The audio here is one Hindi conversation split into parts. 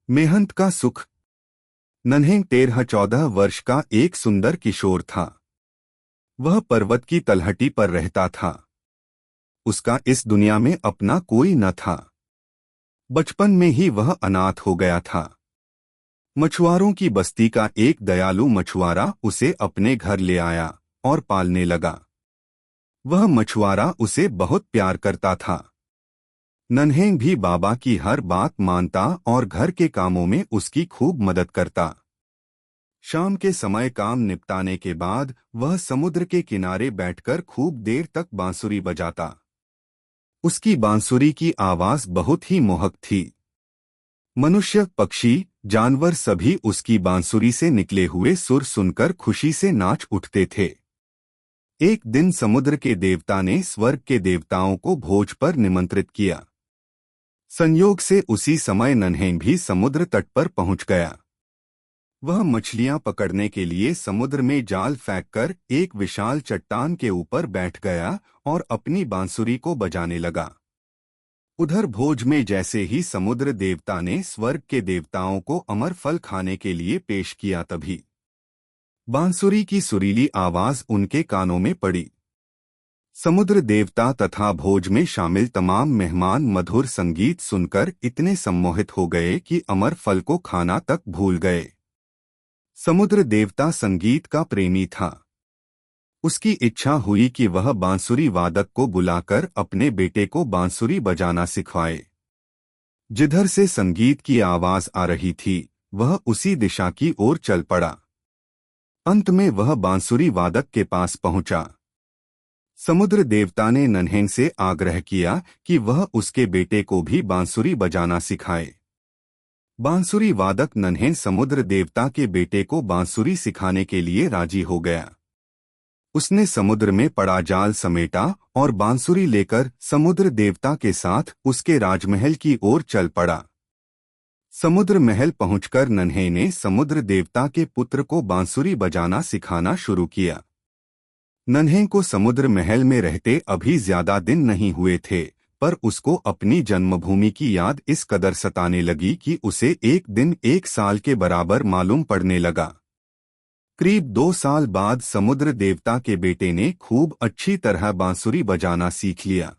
मेहनत का सुख। नन्हे 13-14 वर्ष का एक सुंदर किशोर था। वह पर्वत की तलहटी पर रहता था। उसका इस दुनिया में अपना कोई न था। बचपन में ही वह अनाथ हो गया था। मछुआरों की बस्ती का एक दयालु मछुआरा उसे अपने घर ले आया और पालने लगा। वह मछुआरा उसे बहुत प्यार करता था। नन्हेंग भी बाबा की हर बात मानता और घर के कामों में उसकी खूब मदद करता। शाम के समय काम निपटाने के बाद वह समुद्र के किनारे बैठकर खूब देर तक बांसुरी बजाता। उसकी बांसुरी की आवाज बहुत ही मोहक थी। मनुष्य, पक्षी, जानवर सभी उसकी बांसुरी से निकले हुए सुर सुनकर खुशी से नाच उठते थे। एक दिन समुद्र के देवता ने स्वर्ग के देवताओं को भोज पर निमंत्रित किया। संयोग से उसी समय नन्हें भी समुद्र तट पर पहुंच गया। वह मछलियां पकड़ने के लिए समुद्र में जाल फेंककर एक विशाल चट्टान के ऊपर बैठ गया और अपनी बांसुरी को बजाने लगा। उधर भोज में जैसे ही समुद्र देवता ने स्वर्ग के देवताओं को अमर फल खाने के लिए पेश किया, तभी बांसुरी की सुरीली आवाज उनके कानों में पड़ी। समुद्र देवता तथा भोज में शामिल तमाम मेहमान मधुर संगीत सुनकर इतने सम्मोहित हो गए कि अमर फल को खाना तक भूल गए। समुद्र देवता संगीत का प्रेमी था। उसकी इच्छा हुई कि वह बांसुरी वादक को बुलाकर अपने बेटे को बांसुरी बजाना सिखवाए। जिधर से संगीत की आवाज आ रही थी, वह उसी दिशा की ओर चल पड़ा। अंत में वह बांसुरी वादक के पास पहुंचा। समुद्र देवता ने नन्हें से आग्रह किया कि वह उसके बेटे को भी बांसुरी बजाना सिखाए। बांसुरी वादक नन्हें समुद्र देवता के बेटे को बांसुरी सिखाने के लिए राजी हो गया। उसने समुद्र में पड़ा जाल समेटा और बांसुरी लेकर समुद्र देवता के साथ उसके राजमहल की ओर चल पड़ा। समुद्र महल पहुंचकर नन्हें ने समुद्र देवता के पुत्र को बांसुरी बजाना सिखाना शुरू किया। नन्हें को समुद्र महल में रहते अभी ज्यादा दिन नहीं हुए थे, पर उसको अपनी जन्मभूमि की याद इस कदर सताने लगी कि उसे एक दिन एक साल के बराबर मालूम पड़ने लगा। करीब 2 साल बाद समुद्र देवता के बेटे ने खूब अच्छी तरह बांसुरी बजाना सीख लिया।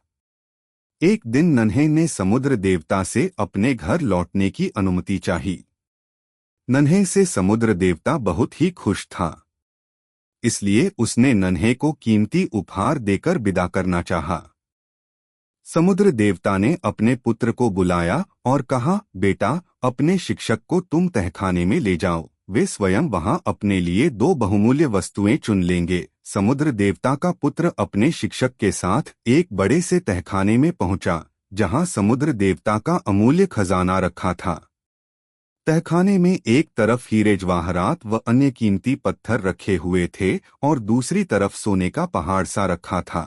एक दिन नन्हें ने समुद्र देवता से अपने घर लौटने की अनुमति चाही। नन्हें से समुद्र देवता बहुत ही खुश था, इसलिए उसने नन्हें को कीमती उपहार देकर विदा करना चाहा। समुद्र देवता ने अपने पुत्र को बुलाया और कहा, बेटा, अपने शिक्षक को तुम तहखाने में ले जाओ। वे स्वयं वहां अपने लिए 2 बहुमूल्य वस्तुएं चुन लेंगे। समुद्र देवता का पुत्र अपने शिक्षक के साथ एक बड़े से तहखाने में पहुंचा, जहां समुद्र देवता का अमूल्य खजाना रखा था। तहखाने में एक तरफ हीरे जवाहरात व अन्य कीमती पत्थर रखे हुए थे और दूसरी तरफ सोने का पहाड़ सा रखा था।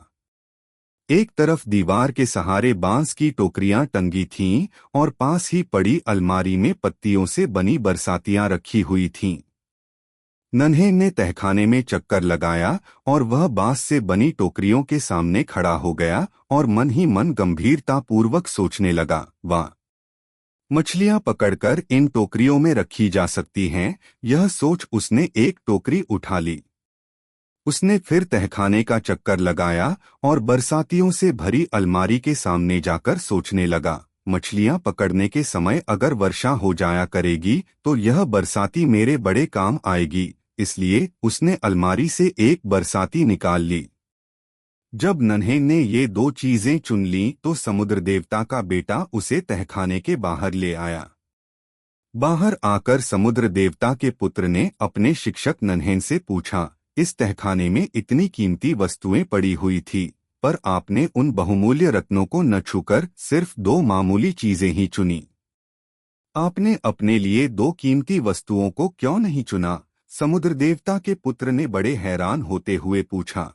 एक तरफ दीवार के सहारे बांस की टोकरियां टंगी थीं और पास ही पड़ी अलमारी में पत्तियों से बनी बरसातियां रखी हुई थीं। नन्हें ने तहखाने में चक्कर लगाया और वह बांस से बनी टोकरियों के सामने खड़ा हो गया और मन ही मन गंभीरतापूर्वक सोचने लगा, वाह, मछलियां पकड़कर इन टोकरियों में रखी जा सकती हैं। यह सोच उसने एक टोकरी उठा ली। उसने फिर तहखाने का चक्कर लगाया और बरसातियों से भरी अलमारी के सामने जाकर सोचने लगा, मछलियां पकड़ने के समय अगर वर्षा हो जाया करेगी तो यह बरसाती मेरे बड़े काम आएगी। इसलिए उसने अलमारी से एक बरसाती निकाल ली। जब नन्हें ने ये 2 चीजें चुन लीं तो समुद्र देवता का बेटा उसे तहखाने के बाहर ले आया। बाहर आकर समुद्र देवता के पुत्र ने अपने शिक्षक नन्हें से पूछा, इस तहखाने में इतनी कीमती वस्तुएं पड़ी हुई थी, पर आपने उन बहुमूल्य रत्नों को न छूकर सिर्फ 2 मामूली चीजें ही चुनी। आपने अपने लिए 2 कीमती वस्तुओं को क्यों नहीं चुना? समुद्र देवता के पुत्र ने बड़े हैरान होते हुए पूछा।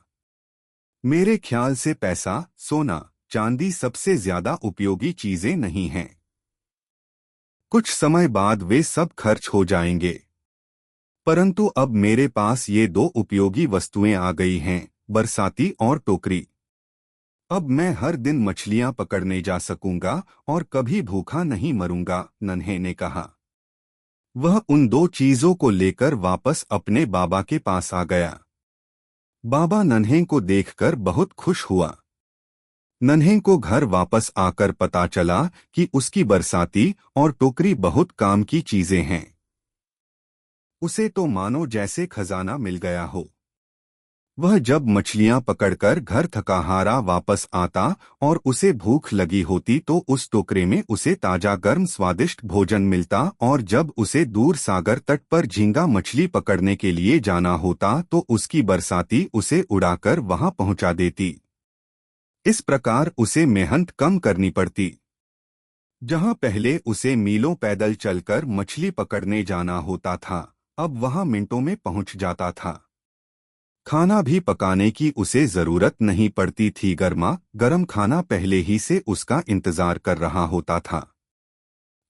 मेरे ख्याल से पैसा, सोना, चांदी सबसे ज्यादा उपयोगी चीजें नहीं हैं। कुछ समय बाद वे सब खर्च हो जाएंगे, परंतु अब मेरे पास ये 2 उपयोगी वस्तुएं आ गई हैं, बरसाती और टोकरी। अब मैं हर दिन मछलियां पकड़ने जा सकूंगा और कभी भूखा नहीं मरूंगा, नन्हें ने कहा। वह उन दो चीजों को लेकर वापस अपने बाबा के पास आ गया। बाबा नन्हे को देखकर बहुत खुश हुआ। नन्हे को घर वापस आकर पता चला कि उसकी बरसाती और टोकरी बहुत काम की चीजें हैं। उसे तो मानो जैसे खजाना मिल गया हो। वह जब मछलियां पकड़कर घर थकाहारा वापस आता और उसे भूख लगी होती तो उस टोकरे में उसे ताजा गर्म स्वादिष्ट भोजन मिलता, और जब उसे दूर सागर तट पर झींगा मछली पकड़ने के लिए जाना होता तो उसकी बरसाती उसे उड़ाकर वहां पहुंचा देती। इस प्रकार उसे मेहनत कम करनी पड़ती। जहां पहले उसे मीलों पैदल चलकर मछली पकड़ने जाना होता था, अब वहां मिनटों में पहुंच जाता था। खाना भी पकाने की उसे जरूरत नहीं पड़ती थी, गर्मा गर्म खाना पहले ही से उसका इंतजार कर रहा होता था।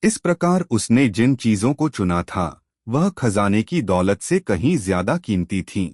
इस प्रकार उसने जिन चीजों को चुना था वह खजाने की दौलत से कहीं ज्यादा कीमती थीं।